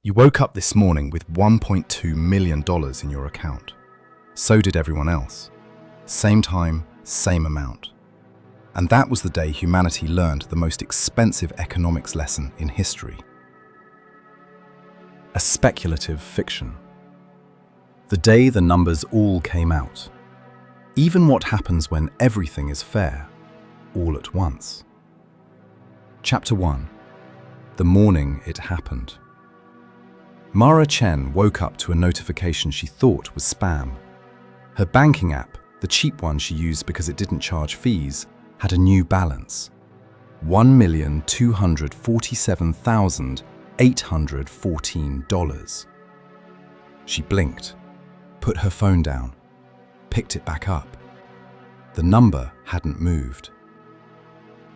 You woke up this morning with $1.2 million in your account. So did everyone else. Same time, same amount. And that was the day humanity learned the most expensive economics lesson in history. A speculative fiction. The day the numbers all came out. Even what happens when everything is fair, all at once. Chapter 1. The morning it happened. Mara Chen woke up to a notification she thought was spam. Her banking app, the cheap one she used because it didn't charge fees, had a new balance. $1,247,814. She blinked, put her phone down, picked it back up. The number hadn't moved.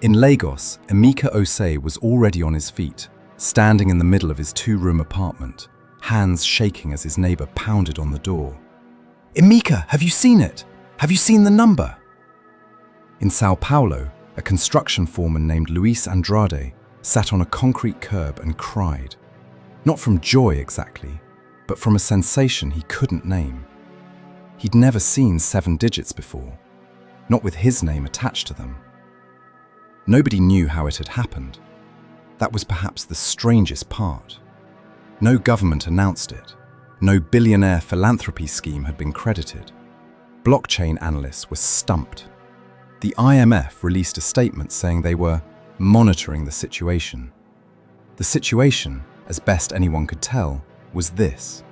In Lagos, Emeka Osei was already on his feet, standing in the middle of his two-room apartment, hands shaking as his neighbor pounded on the door. "Emeka, have you seen it? Have you seen the number?" In Sao Paulo, a construction foreman named Luis Andrade sat on a concrete curb and cried. Not from joy exactly, but from a sensation he couldn't name. He'd never seen 7 digits before, not with his name attached to them. Nobody knew how it had happened. That was perhaps the strangest part. No government announced it. No billionaire philanthropy scheme had been credited. Blockchain analysts were stumped. The IMF released a statement saying they were monitoring the situation. The situation, as best anyone could tell, was this.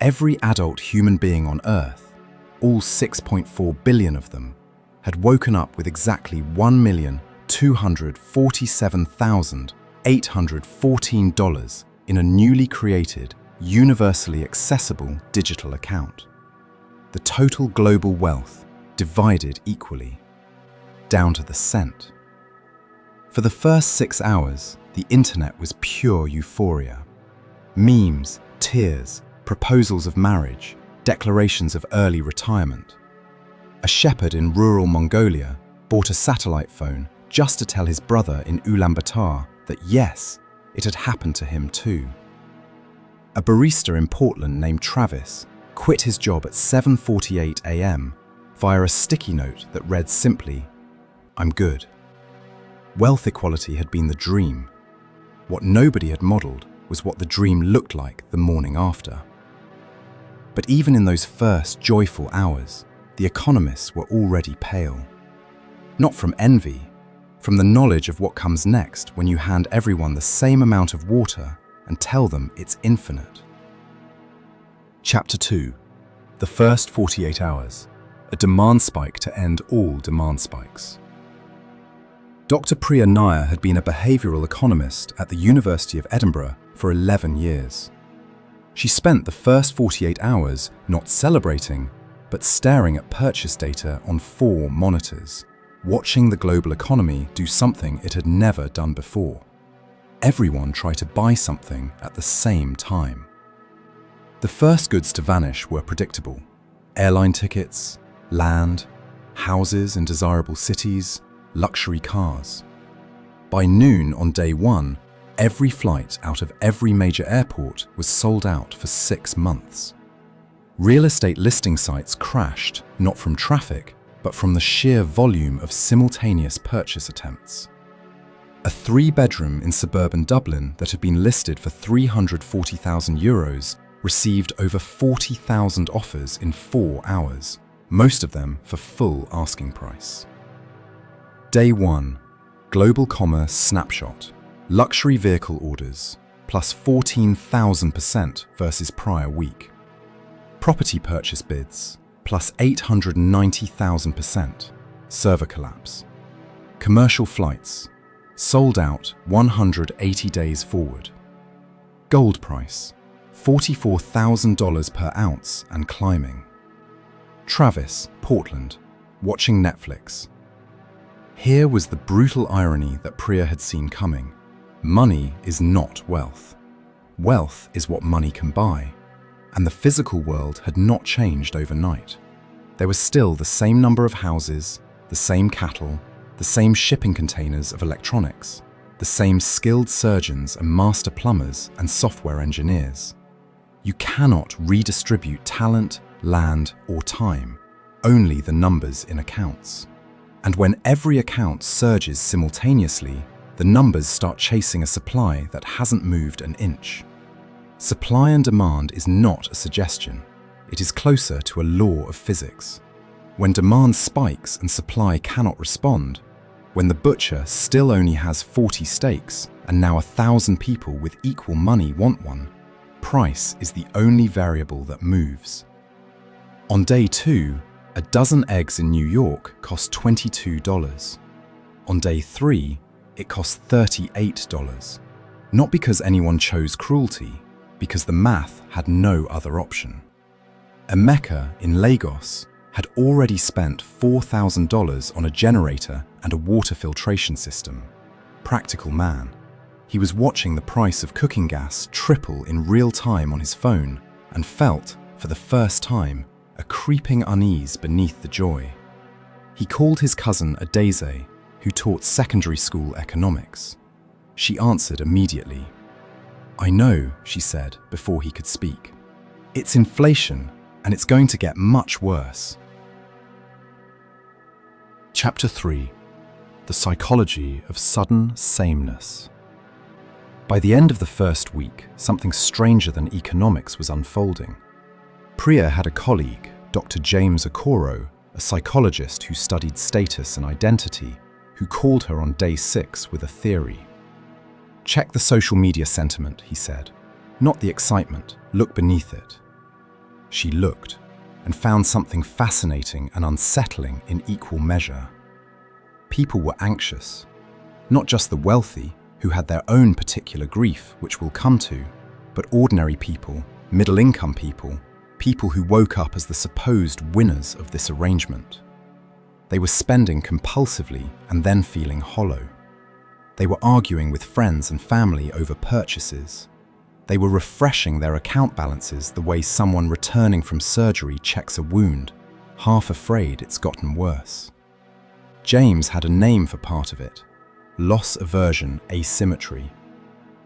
Every adult human being on Earth, all 6.4 billion of them, had woken up with exactly $1,247,814 in a newly created, universally accessible digital account. The total global wealth divided equally, down to the cent. For the first 6 hours, the internet was pure euphoria. Memes, tears, proposals of marriage, declarations of early retirement. A shepherd in rural Mongolia bought a satellite phone just to tell his brother in Ulaanbaatar that yes, it had happened to him too. A barista in Portland named Travis quit his job at 7:48 a.m. via a sticky note that read simply, "I'm good." Wealth equality had been the dream. What nobody had modelled was what the dream looked like the morning after. But even in those first joyful hours, the economists were already pale. Not from envy, from the knowledge of what comes next when you hand everyone the same amount of water and tell them it's infinite. Chapter 2. The first 48 hours. A demand spike to end all demand spikes. Dr. Priya Nair had been a behavioural economist at the University of Edinburgh for 11 years. She spent the first 48 hours not celebrating, but staring at purchase data on 4 monitors, watching the global economy do something it had never done before. Everyone tried to buy something at the same time. The first goods to vanish were predictable. Airline tickets, land, houses in desirable cities, luxury cars. By noon on day 1, every flight out of every major airport was sold out for 6 months. Real estate listing sites crashed, not from traffic, but from the sheer volume of simultaneous purchase attempts. A 3-bedroom in suburban Dublin that had been listed for €340,000 received over 40,000 offers in 4 hours, most of them for full asking price. Day 1. Global commerce snapshot. Luxury vehicle orders, plus 14,000% versus prior week. Property purchase bids, plus 890,000%, server collapse. Commercial flights, sold out 180 days forward. Gold price, $44,000 per ounce and climbing. Travis, Portland, watching Netflix. Here was the brutal irony that Priya had seen coming. Money is not wealth. Wealth is what money can buy. And the physical world had not changed overnight. There was still the same number of houses, the same cattle, the same shipping containers of electronics, the same skilled surgeons and master plumbers and software engineers. You cannot redistribute talent, land, or time, only the numbers in accounts. And when every account surges simultaneously, the numbers start chasing a supply that hasn't moved an inch. Supply and demand is not a suggestion. It is closer to a law of physics. When demand spikes and supply cannot respond, when the butcher still only has 40 steaks and now 1,000 people with equal money want one, price is the only variable that moves. On day 2, a dozen eggs in New York cost $22. On day 3, it cost $38. Not because anyone chose cruelty, because the math had no other option. Emeka in Lagos had already spent $4,000 on a generator and a water filtration system. Practical man. He was watching the price of cooking gas triple in real time on his phone and felt, for the first time, a creeping unease beneath the joy. He called his cousin Adaeze, who taught secondary school economics. She answered immediately. "I know," she said before he could speak. "It's inflation, and it's going to get much worse." Chapter 3. The Psychology of Sudden Sameness. By the end of the first week, something stranger than economics was unfolding. Priya had a colleague, Dr. James Okoro, a psychologist who studied status and identity, who called her on day 6 with a theory. "Check the social media sentiment," he said. "Not the excitement, look beneath it." She looked and found something fascinating and unsettling in equal measure. People were anxious, not just the wealthy, who had their own particular grief, which we'll come to, but ordinary people, middle-income people, people who woke up as the supposed winners of this arrangement. They were spending compulsively and then feeling hollow. They were arguing with friends and family over purchases. They were refreshing their account balances the way someone returning from surgery checks a wound, half afraid it's gotten worse. James had a name for part of it: loss aversion asymmetry,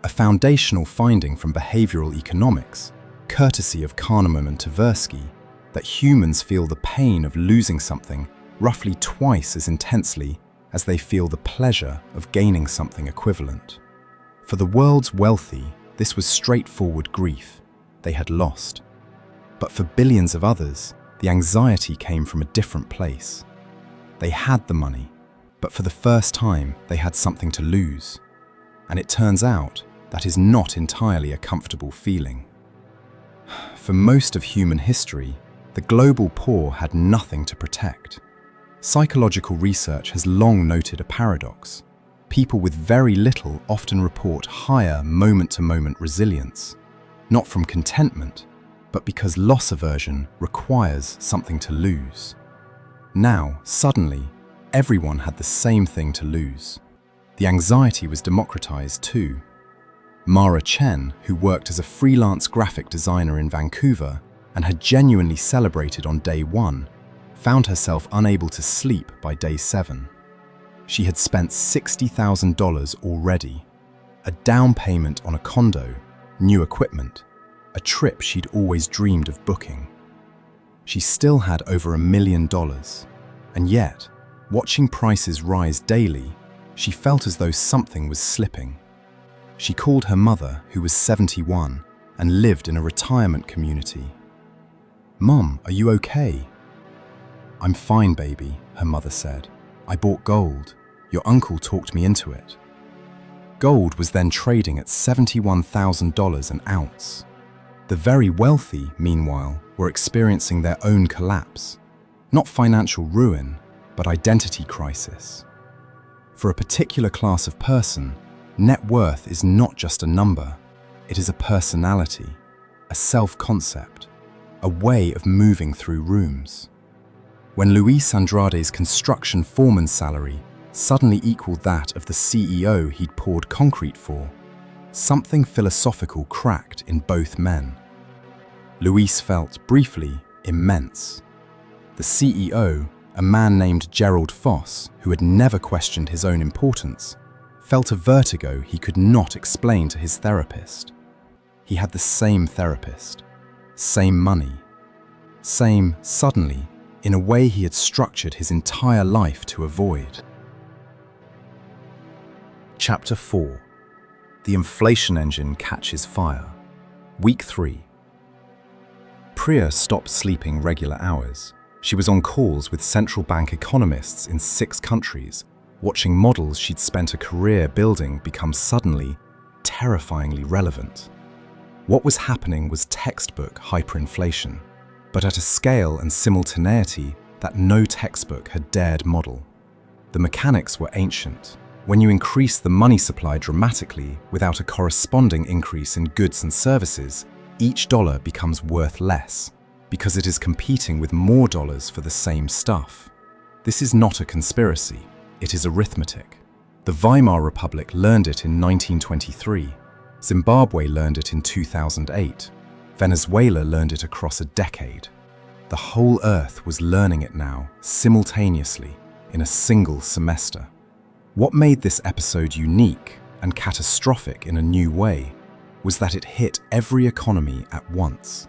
a foundational finding from behavioral economics, courtesy of Kahneman and Tversky, that humans feel the pain of losing something roughly twice as intensely as they feel the pleasure of gaining something equivalent. For the world's wealthy, this was straightforward grief. They had lost. But for billions of others, the anxiety came from a different place. They had the money, but for the first time, they had something to lose. And it turns out that is not entirely a comfortable feeling. For most of human history, the global poor had nothing to protect. Psychological research has long noted a paradox. People with very little often report higher moment-to-moment resilience, not from contentment, but because loss aversion requires something to lose. Now, suddenly, everyone had the same thing to lose. The anxiety was democratized too. Mara Chen, who worked as a freelance graphic designer in Vancouver and had genuinely celebrated on day 1, found herself unable to sleep by day 7. She had spent $60,000 already, a down payment on a condo, new equipment, a trip she'd always dreamed of booking. She still had over $1 million, and yet, watching prices rise daily, she felt as though something was slipping. She called her mother, who was 71, and lived in a retirement community. "Mom, are you okay?" "I'm fine, baby," her mother said. "I bought gold. Your uncle talked me into it." Gold was then trading at $71,000 an ounce. The very wealthy, meanwhile, were experiencing their own collapse. Not financial ruin, but identity crisis. For a particular class of person, net worth is not just a number. It is a personality, a self-concept, a way of moving through rooms. When Luis Andrade's construction foreman's salary suddenly equaled that of the CEO he'd poured concrete for, something philosophical cracked in both men. Luis felt, briefly, immense. The CEO, a man named Gerald Foss, who had never questioned his own importance, felt a vertigo he could not explain to his therapist. He had the same therapist, same money, same, suddenly, in a way he had structured his entire life to avoid. Chapter 4. The inflation engine catches fire. Week 3. Priya stopped sleeping regular hours. She was on calls with central bank economists in 6 countries, watching models she'd spent a career building become suddenly, terrifyingly relevant. What was happening was textbook hyperinflation, but at a scale and simultaneity that no textbook had dared model. The mechanics were ancient. When you increase the money supply dramatically without a corresponding increase in goods and services, each dollar becomes worth less, because it is competing with more dollars for the same stuff. This is not a conspiracy, it is arithmetic. The Weimar Republic learned it in 1923, Zimbabwe learned it in 2008, Venezuela learned it across a decade. The whole Earth was learning it now, simultaneously, in a single semester. What made this episode unique and catastrophic in a new way was that it hit every economy at once.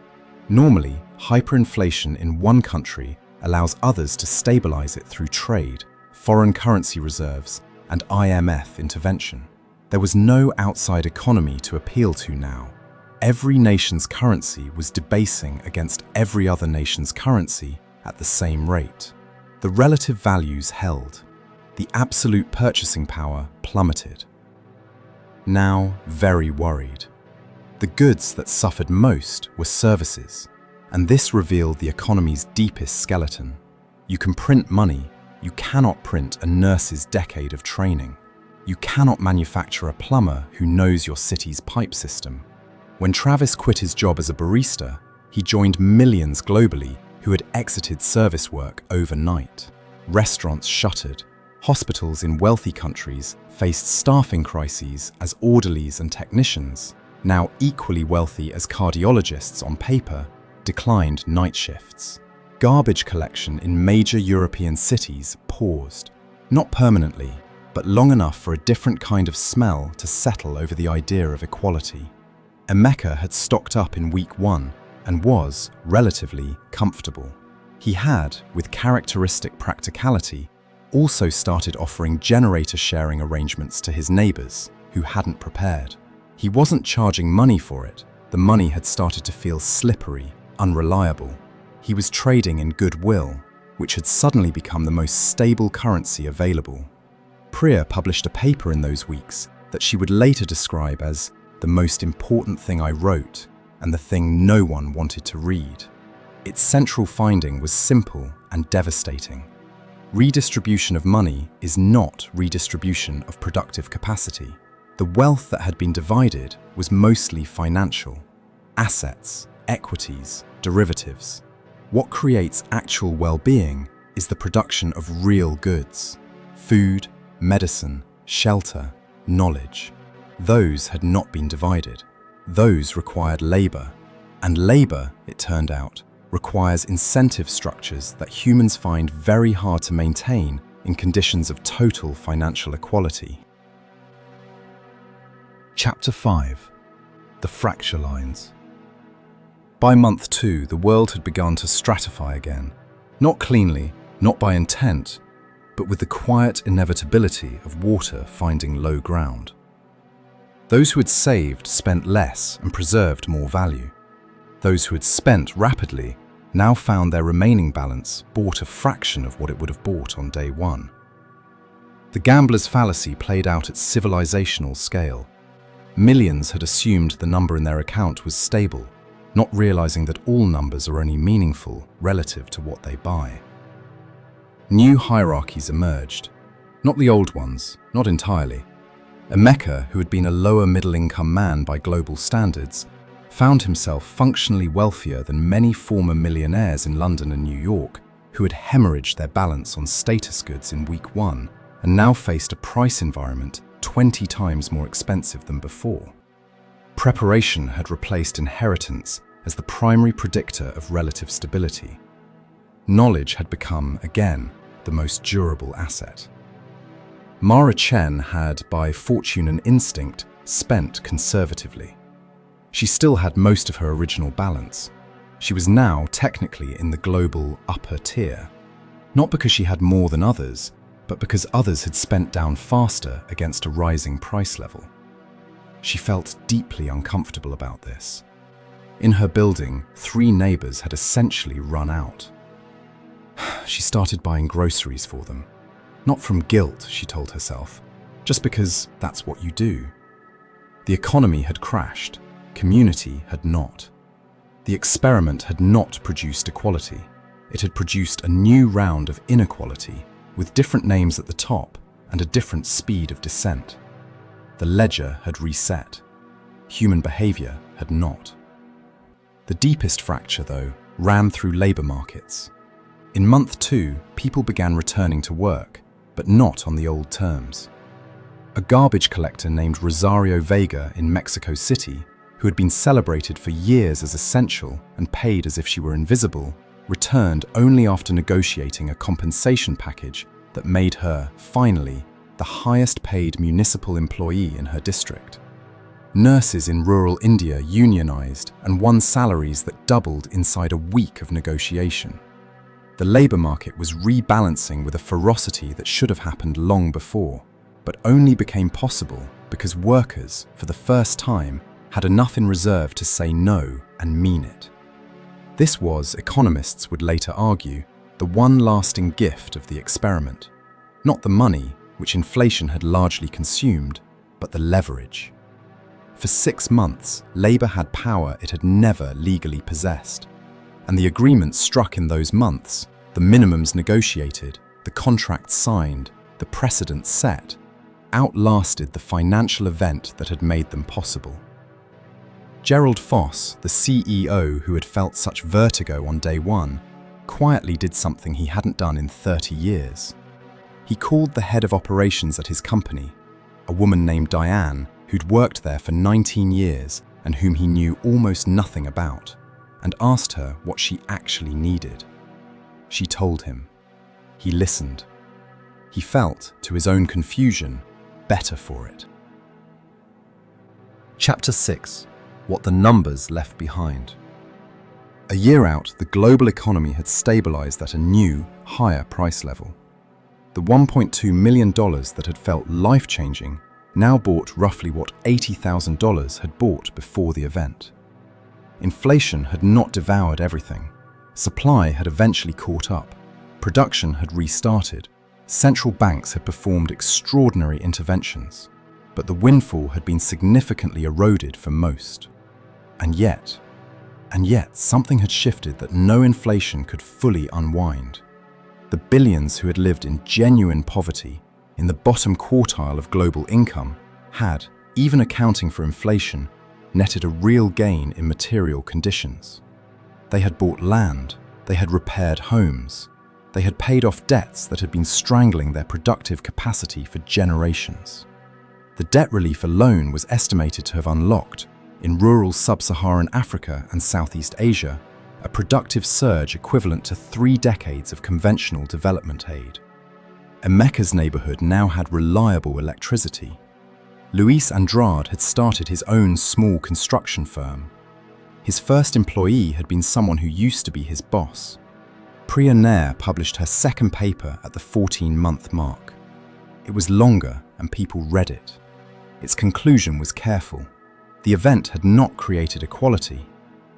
Normally, hyperinflation in one country allows others to stabilize it through trade, foreign currency reserves, and IMF intervention. There was no outside economy to appeal to now. Every nation's currency was debasing against every other nation's currency at the same rate. The relative values held. The absolute purchasing power plummeted. Now very worried. The goods that suffered most were services, and this revealed the economy's deepest skeleton. You can print money, you cannot print a nurse's decade of training. You cannot manufacture a plumber who knows your city's pipe system. When Travis quit his job as a barista, he joined millions globally who had exited service work overnight. Restaurants shuttered. Hospitals in wealthy countries faced staffing crises as orderlies and technicians, now equally wealthy as cardiologists on paper, declined night shifts. Garbage collection in major European cities paused, not permanently, but long enough for a different kind of smell to settle over the idea of equality. Emeka had stocked up in week 1 and was, relatively, comfortable. He had, with characteristic practicality, also started offering generator sharing arrangements to his neighbors who hadn't prepared. He wasn't charging money for it. The money had started to feel slippery, unreliable. He was trading in goodwill, which had suddenly become the most stable currency available. Priya published a paper in those weeks that she would later describe as the most important thing I wrote and the thing no one wanted to read. Its central finding was simple and devastating. Redistribution of money is not redistribution of productive capacity. The wealth that had been divided was mostly financial. Assets, equities, derivatives. What creates actual well-being is the production of real goods. Food, medicine, shelter, knowledge. Those had not been divided. Those required labor. And labor, it turned out, requires incentive structures that humans find very hard to maintain in conditions of total financial equality. Chapter 5. The Fracture Lines. By month 2, the world had begun to stratify again, not cleanly, not by intent, but with the quiet inevitability of water finding low ground. Those who had saved spent less and preserved more value. Those who had spent rapidly now found their remaining balance bought a fraction of what it would have bought on day 1. The gambler's fallacy played out at civilizational scale. Millions had assumed the number in their account was stable, not realizing that all numbers are only meaningful relative to what they buy. New hierarchies emerged. Not the old ones, not entirely. Emeka, who had been a lower middle-income man by global standards, found himself functionally wealthier than many former millionaires in London and New York who had hemorrhaged their balance on status goods in week 1 and now faced a price environment 20 times more expensive than before. Preparation had replaced inheritance as the primary predictor of relative stability. Knowledge had become, again, the most durable asset. Mara Chen had, by fortune and instinct, spent conservatively. She still had most of her original balance. She was now technically in the global upper tier, not because she had more than others, but because others had spent down faster against a rising price level. She felt deeply uncomfortable about this. In her building, 3 neighbors had essentially run out. She started buying groceries for them. Not from guilt, she told herself, just because that's what you do. The economy had crashed, community had not. The experiment had not produced equality. It had produced a new round of inequality, with different names at the top and a different speed of descent. The ledger had reset. Human behavior had not. The deepest fracture, though, ran through labor markets. In month 2, people began returning to work, but not on the old terms. A garbage collector named Rosario Vega in Mexico City, who had been celebrated for years as essential and paid as if she were invisible, returned only after negotiating a compensation package that made her, finally, the highest-paid municipal employee in her district. Nurses in rural India unionized and won salaries that doubled inside a week of negotiation. The labor market was rebalancing with a ferocity that should have happened long before, but only became possible because workers, for the first time, had enough in reserve to say no and mean it. This was, economists would later argue, the one lasting gift of the experiment. Not the money, which inflation had largely consumed, but the leverage. For 6 months, Labour had power it had never legally possessed. And the agreements struck in those months, the minimums negotiated, the contracts signed, the precedents set, outlasted the financial event that had made them possible. Gerald Foss, the CEO who had felt such vertigo on day 1, quietly did something he hadn't done in 30 years. He called the head of operations at his company, a woman named Diane, who'd worked there for 19 years and whom he knew almost nothing about, and asked her what she actually needed. She told him. He listened. He felt, to his own confusion, better for it. Chapter 6. What the numbers left behind. A year out, the global economy had stabilized at a new, higher price level. The $1.2 million that had felt life-changing now bought roughly what $80,000 had bought before the event. Inflation had not devoured everything. Supply had eventually caught up. Production had restarted. Central banks had performed extraordinary interventions. But the windfall had been significantly eroded for most. And yet, something had shifted that no inflation could fully unwind. The billions who had lived in genuine poverty, in the bottom quartile of global income, had, even accounting for inflation, netted a real gain in material conditions. They had bought land, they had repaired homes, they had paid off debts that had been strangling their productive capacity for generations. The debt relief alone was estimated to have unlocked, in rural sub-Saharan Africa and Southeast Asia, a productive surge equivalent to 3 decades of conventional development aid. Emeka's neighborhood now had reliable electricity. Luis Andrade had started his own small construction firm. His first employee had been someone who used to be his boss. Priya Nair published her second paper at the 14-month mark. It was longer and people read it. Its conclusion was careful. The event had not created equality,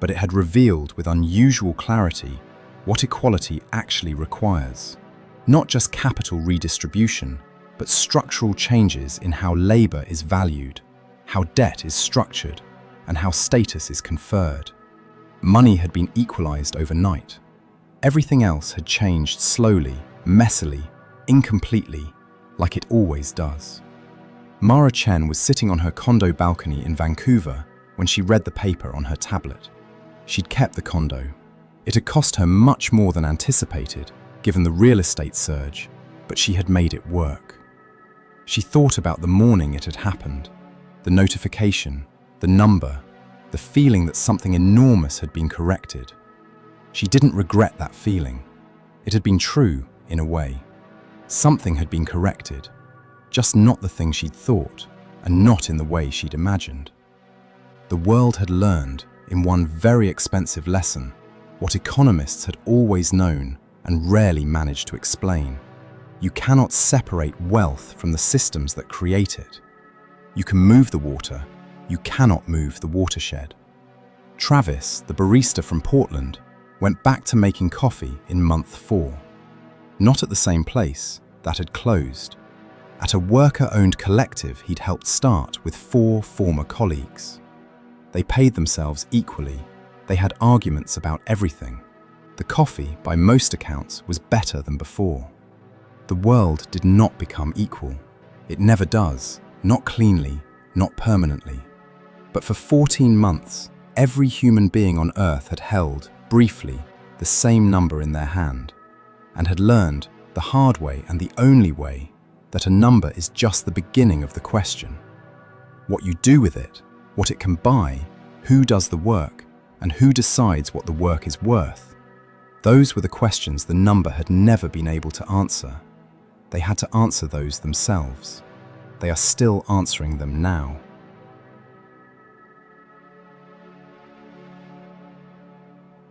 but it had revealed with unusual clarity what equality actually requires. Not just capital redistribution, but structural changes in how labor is valued, how debt is structured, and how status is conferred. Money had been equalized overnight. Everything else had changed slowly, messily, incompletely, like it always does. Mara Chen was sitting on her condo balcony in Vancouver when she read the paper on her tablet. She'd kept the condo. It had cost her much more than anticipated, given the real estate surge, but she had made it work. She thought about the morning it had happened, the notification, the number, the feeling that something enormous had been corrected. She didn't regret that feeling. It had been true, in a way. Something had been corrected. just not the thing she'd thought, and not in the way she'd imagined. The world had learned, in one very expensive lesson, what economists had always known and rarely managed to explain. You cannot separate wealth from the systems that create it. You can move the water, you cannot move the watershed. Travis, the barista from Portland, went back to making coffee in month 4. Not at the same place, that had closed. At a worker-owned collective he'd helped start with 4 former colleagues. They paid themselves equally. They had arguments about everything. The coffee, by most accounts, was better than before. The world did not become equal. It never does, not cleanly, not permanently. But for 14 months, every human being on Earth had held, briefly, the same number in their hand, and had learned, the hard way and the only way, that a number is just the beginning of the question. What you do with it, what it can buy, who does the work, and who decides what the work is worth. Those were the questions the number had never been able to answer. They had to answer those themselves. They are still answering them now.